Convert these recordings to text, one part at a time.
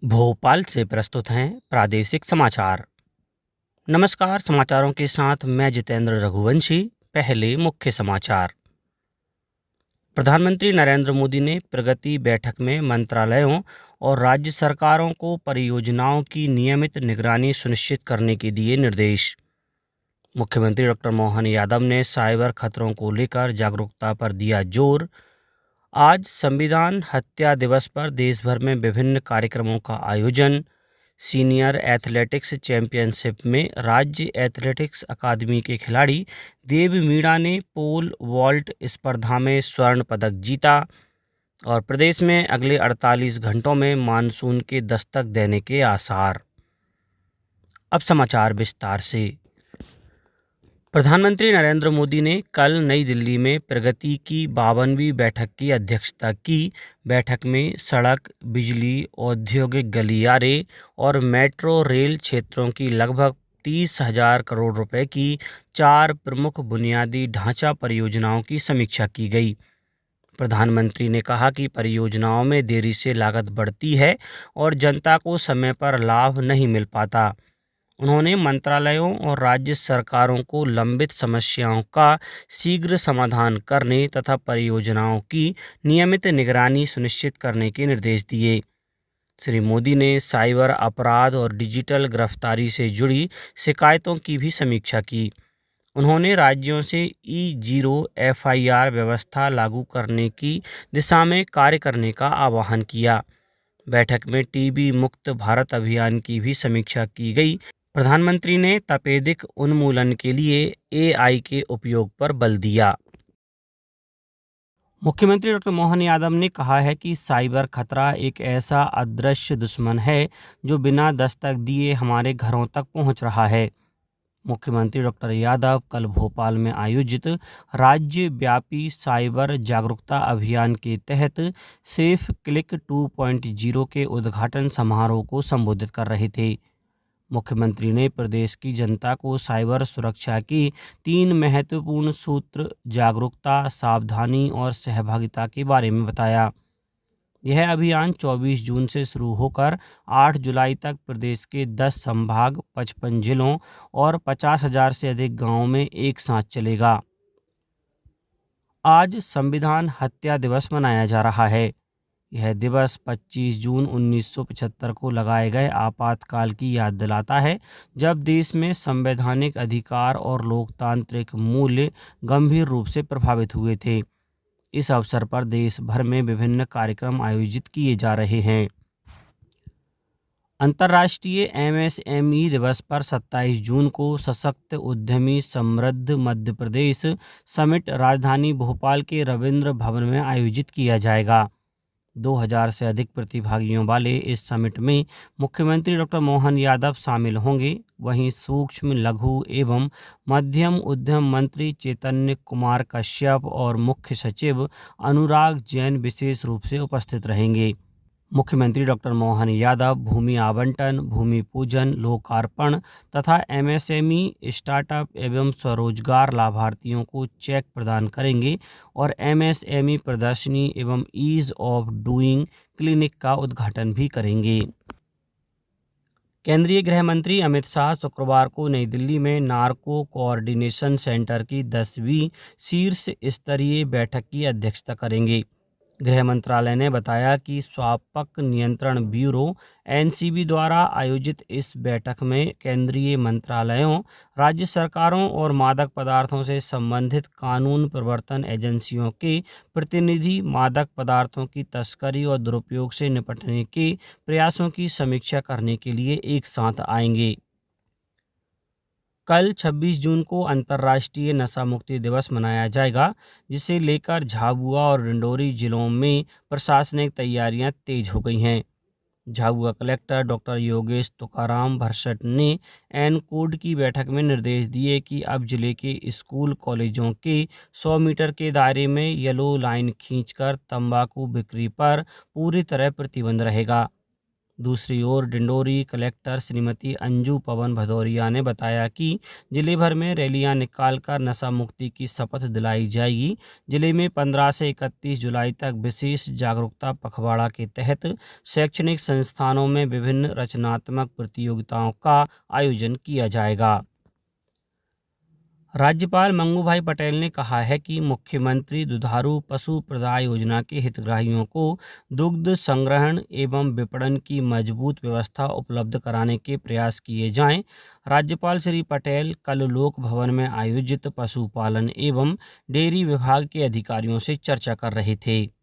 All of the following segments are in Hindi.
भोपाल से प्रस्तुत हैं प्रादेशिक समाचार। नमस्कार, समाचारों के साथ मैं जितेंद्र रघुवंशी। पहले मुख्य समाचार। प्रधानमंत्री नरेंद्र मोदी ने प्रगति बैठक में मंत्रालयों और राज्य सरकारों को परियोजनाओं की नियमित निगरानी सुनिश्चित करने के दिए निर्देश। मुख्यमंत्री डॉक्टर मोहन यादव ने साइबर खतरों को लेकर जागरूकता पर दिया जोर। आज संविधान हत्या दिवस पर देश भर में विभिन्न कार्यक्रमों का आयोजन। सीनियर एथलेटिक्स चैंपियनशिप में राज्य एथलेटिक्स अकादमी के खिलाड़ी देव मीणा ने पोल वॉल्ट स्पर्धा में स्वर्ण पदक जीता। और प्रदेश में अगले 48 घंटों में मानसून के दस्तक देने के आसार। अब समाचार विस्तार से। प्रधानमंत्री नरेंद्र मोदी ने कल नई दिल्ली में प्रगति की 52वीं बैठक की अध्यक्षता की। बैठक में सड़क, बिजली, औद्योगिक गलियारे और मेट्रो रेल क्षेत्रों की लगभग 30,000 करोड़ रुपए की 4 प्रमुख बुनियादी ढांचा परियोजनाओं की समीक्षा की गई। प्रधानमंत्री ने कहा कि परियोजनाओं में देरी से लागत बढ़ती है और जनता को समय पर लाभ नहीं मिल पाता। उन्होंने मंत्रालयों और राज्य सरकारों को लंबित समस्याओं का शीघ्र समाधान करने तथा परियोजनाओं की नियमित निगरानी सुनिश्चित करने के निर्देश दिए। श्री मोदी ने साइबर अपराध और डिजिटल गिरफ्तारी से जुड़ी शिकायतों की भी समीक्षा की। उन्होंने राज्यों से E0 FIR व्यवस्था लागू करने की दिशा में कार्य करने का आह्वान किया। बैठक में टीबी मुक्त भारत अभियान की भी समीक्षा की गई। प्रधानमंत्री ने तपेदिक उन्मूलन के लिए AI के उपयोग पर बल दिया। मुख्यमंत्री डॉक्टर मोहन यादव ने कहा है कि साइबर खतरा एक ऐसा अदृश्य दुश्मन है जो बिना दस्तक दिए हमारे घरों तक पहुंच रहा है। मुख्यमंत्री डॉक्टर यादव कल भोपाल में आयोजित राज्य व्यापी साइबर जागरूकता अभियान के तहत सेफ क्लिक 2.0 के उद्घाटन समारोह को संबोधित कर रहे थे। मुख्यमंत्री ने प्रदेश की जनता को साइबर सुरक्षा की 3 महत्वपूर्ण सूत्र जागरूकता, सावधानी और सहभागिता के बारे में बताया। यह अभियान 24 जून से शुरू होकर 8 जुलाई तक प्रदेश के 10 संभाग, 55 जिलों और 50,000 से अधिक गांवों में एक साथ चलेगा। आज संविधान हत्या दिवस मनाया जा रहा है। यह दिवस 25 जून 1975 को लगाए गए आपातकाल की याद दिलाता है, जब देश में संवैधानिक अधिकार और लोकतांत्रिक मूल्य गंभीर रूप से प्रभावित हुए थे। इस अवसर पर देश भर में विभिन्न कार्यक्रम आयोजित किए जा रहे हैं। अंतर्राष्ट्रीय MSME दिवस पर 27 जून को सशक्त उद्यमी समृद्ध मध्य प्रदेश समिट राजधानी भोपाल के रविंद्र भवन में आयोजित किया जाएगा। 2000 से अधिक प्रतिभागियों वाले इस समिट में मुख्यमंत्री डॉक्टर मोहन यादव शामिल होंगे। वहीं सूक्ष्म, लघु एवं मध्यम उद्यम मंत्री चैतन्य कुमार कश्यप और मुख्य सचिव अनुराग जैन विशेष रूप से उपस्थित रहेंगे। मुख्यमंत्री डॉक्टर मोहन यादव भूमि आवंटन, भूमि पूजन, लोकार्पण तथा MSME स्टार्टअप एवं स्वरोजगार लाभार्थियों को चेक प्रदान करेंगे और MSME प्रदर्शनी एवं ईज ऑफ डूइंग क्लिनिक का उद्घाटन भी करेंगे। केंद्रीय गृह मंत्री अमित शाह शुक्रवार को नई दिल्ली में नार्को कोऑर्डिनेशन सेंटर की 10वीं शीर्ष स्तरीय बैठक की अध्यक्षता करेंगे। गृह मंत्रालय ने बताया कि स्वापक नियंत्रण ब्यूरो NCB द्वारा आयोजित इस बैठक में केंद्रीय मंत्रालयों, राज्य सरकारों और मादक पदार्थों से संबंधित कानून प्रवर्तन एजेंसियों के प्रतिनिधि मादक पदार्थों की तस्करी और दुरुपयोग से निपटने के प्रयासों की समीक्षा करने के लिए एक साथ आएंगे। कल 26 जून को अंतर्राष्ट्रीय नशा मुक्ति दिवस मनाया जाएगा, जिसे लेकर झाबुआ और डिंडोरी जिलों में प्रशासनिक तैयारियां तेज हो गई हैं। झाबुआ कलेक्टर डॉक्टर योगेश तुकाराम भरसट ने एनकोड की बैठक में निर्देश दिए कि अब जिले के स्कूल कॉलेजों के 100 मीटर के दायरे में येलो लाइन खींचकर तंबाकू बिक्री पर पूरी तरह प्रतिबंध रहेगा। दूसरी ओर डिंडोरी कलेक्टर श्रीमती अंजू पवन भदौरिया ने बताया कि जिले भर में रैलियां निकालकर नशा मुक्ति की शपथ दिलाई जाएगी। जिले में 15 से 31 जुलाई तक विशेष जागरूकता पखवाड़ा के तहत शैक्षणिक संस्थानों में विभिन्न रचनात्मक प्रतियोगिताओं का आयोजन किया जाएगा। राज्यपाल मंगू भाई पटेल ने कहा है कि मुख्यमंत्री दुधारू पशु प्रदाय योजना के हितग्राहियों को दुग्ध संग्रहण एवं विपणन की मजबूत व्यवस्था उपलब्ध कराने के प्रयास किए जाएं। राज्यपाल श्री पटेल कल लोक भवन में आयोजित पशुपालन एवं डेयरी विभाग के अधिकारियों से चर्चा कर रहे थे।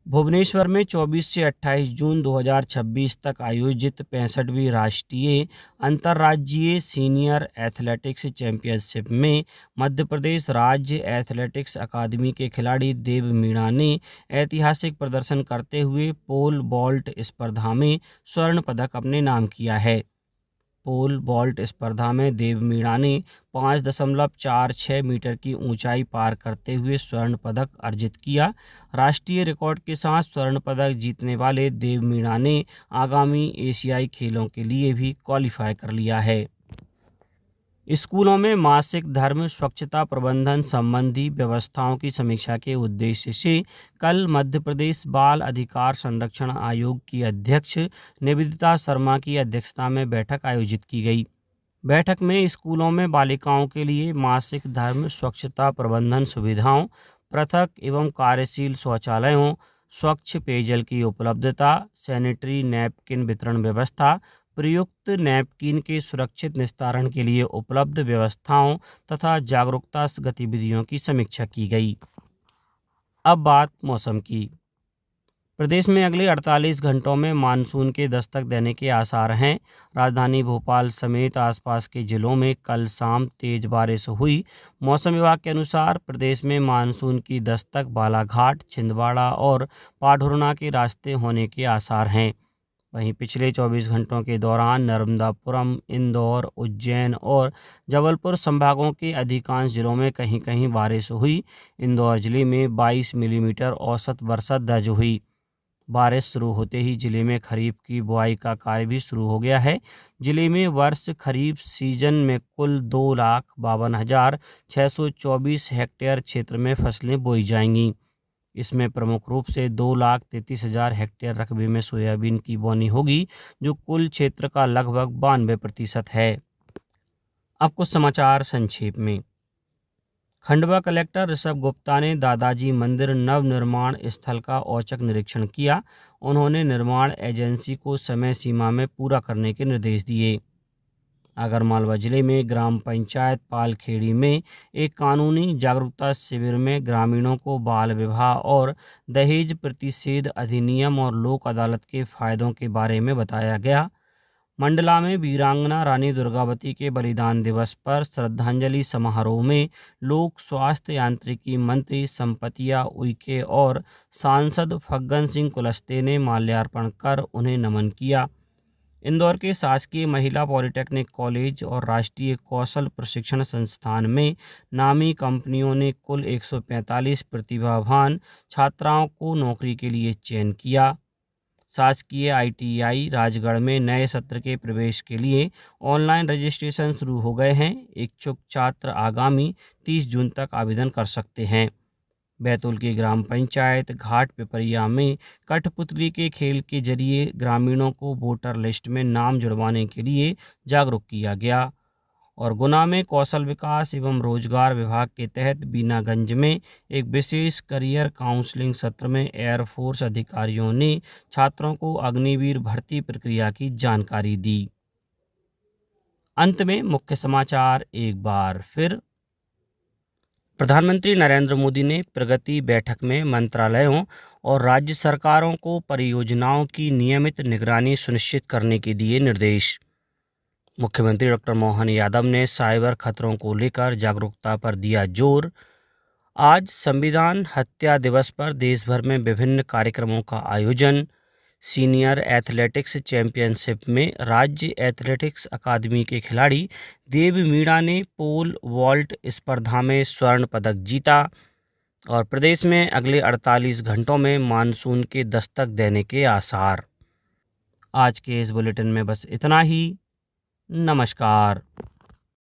भुवनेश्वर में 24 से 28 जून 2026 तक आयोजित 65वीं राष्ट्रीय अंतर्राज्यीय सीनियर एथलेटिक्स चैंपियनशिप में मध्य प्रदेश राज्य एथलेटिक्स अकादमी के खिलाड़ी देव मीणा ने ऐतिहासिक प्रदर्शन करते हुए पोल वॉल्ट स्पर्धा में स्वर्ण पदक अपने नाम किया है। पोल वॉल्ट स्पर्धा में देव मीणा ने 5.46 मीटर की ऊंचाई पार करते हुए स्वर्ण पदक अर्जित किया। राष्ट्रीय रिकॉर्ड के साथ स्वर्ण पदक जीतने वाले देव मीणा ने आगामी एशियाई खेलों के लिए भी क्वालिफाई कर लिया है। स्कूलों में मासिक धर्म स्वच्छता प्रबंधन संबंधी व्यवस्थाओं की समीक्षा के उद्देश्य से कल मध्य प्रदेश बाल अधिकार संरक्षण आयोग की अध्यक्ष निवेदिता शर्मा की अध्यक्षता में बैठक आयोजित की गई। बैठक में स्कूलों में बालिकाओं के लिए मासिक धर्म स्वच्छता प्रबंधन सुविधाओं, पृथक एवं कार्यशील शौचालयों, स्वच्छ पेयजल की उपलब्धता, सैनिटरी नैपकिन वितरण व्यवस्था, प्रयुक्त नैपकिन के सुरक्षित निस्तारण के लिए उपलब्ध व्यवस्थाओं तथा जागरूकता गतिविधियों की समीक्षा की गई। अब बात मौसम की। प्रदेश में अगले 48 घंटों में मानसून के दस्तक देने के आसार हैं। राजधानी भोपाल समेत आसपास के जिलों में कल शाम तेज बारिश हुई। मौसम विभाग के अनुसार प्रदेश में मानसून की दस्तक बालाघाट, छिंदवाड़ा और पाढुरना के रास्ते होने के आसार हैं। वहीं पिछले 24 घंटों के दौरान नर्मदापुरम, इंदौर, उज्जैन और जबलपुर संभागों के अधिकांश जिलों में कहीं कहीं बारिश हुई। इंदौर जिले में 22 मिलीमीटर औसत वर्षा दर्ज हुई। बारिश शुरू होते ही जिले में खरीफ की बुआई का कार्य भी शुरू हो गया है। जिले में वर्ष खरीफ सीजन में कुल 2,52,624 हेक्टेयर क्षेत्र में फसलें बोई जाएंगी। इसमें प्रमुख रूप से 2,33,000 हेक्टेयर रकबे में सोयाबीन की बोनी होगी, जो कुल क्षेत्र का लगभग 92% है। अब कुछ समाचार संक्षेप में। खंडवा कलेक्टर ऋषभ गुप्ता ने दादाजी मंदिर नवनिर्माण स्थल का औचक निरीक्षण किया। उन्होंने निर्माण एजेंसी को समय सीमा में पूरा करने के निर्देश दिए। आगरमालवा जिले में ग्राम पंचायत पालखेड़ी में एक कानूनी जागरूकता शिविर में ग्रामीणों को बाल विवाह और दहेज प्रतिषेध अधिनियम और लोक अदालत के फायदों के बारे में बताया गया। मंडला में वीरांगना रानी दुर्गावती के बलिदान दिवस पर श्रद्धांजलि समारोह में लोक स्वास्थ्य यांत्रिकी मंत्री संपतिया उइके और सांसद फग्गन सिंह कुलस्ते ने माल्यार्पण कर उन्हें नमन किया। इंदौर के शासकीय महिला पॉलिटेक्निक कॉलेज और राष्ट्रीय कौशल प्रशिक्षण संस्थान में नामी कंपनियों ने कुल 145 प्रतिभावान छात्राओं को नौकरी के लिए चयन किया। शासकीय ITI राजगढ़ में नए सत्र के प्रवेश के लिए ऑनलाइन रजिस्ट्रेशन शुरू हो गए हैं। इच्छुक छात्र आगामी 30 जून तक आवेदन कर सकते हैं। बैतूल की ग्राम पंचायत घाट पिपरिया में कठपुतली के खेल के जरिए ग्रामीणों को वोटर लिस्ट में नाम जुड़वाने के लिए जागरूक किया गया। और गुना में कौशल विकास एवं रोजगार विभाग के तहत बीनागंज में एक विशेष करियर काउंसलिंग सत्र में एयरफोर्स अधिकारियों ने छात्रों को अग्निवीर भर्ती प्रक्रिया की जानकारी दी। अंत में मुख्य समाचार एक बार फिर। प्रधानमंत्री नरेंद्र मोदी ने प्रगति बैठक में मंत्रालयों और राज्य सरकारों को परियोजनाओं की नियमित निगरानी सुनिश्चित करने के दिए निर्देश। मुख्यमंत्री डॉक्टर मोहन यादव ने साइबर खतरों को लेकर जागरूकता पर दिया जोर। आज संविधान हत्या दिवस पर देश भर में विभिन्न कार्यक्रमों का आयोजन। सीनियर एथलेटिक्स चैंपियनशिप में राज्य एथलेटिक्स अकादमी के खिलाड़ी देव मीणा ने पोल वॉल्ट स्पर्धा में स्वर्ण पदक जीता। और प्रदेश में अगले 48 घंटों में मानसून के दस्तक देने के आसार। आज के इस बुलेटिन में बस इतना ही। नमस्कार।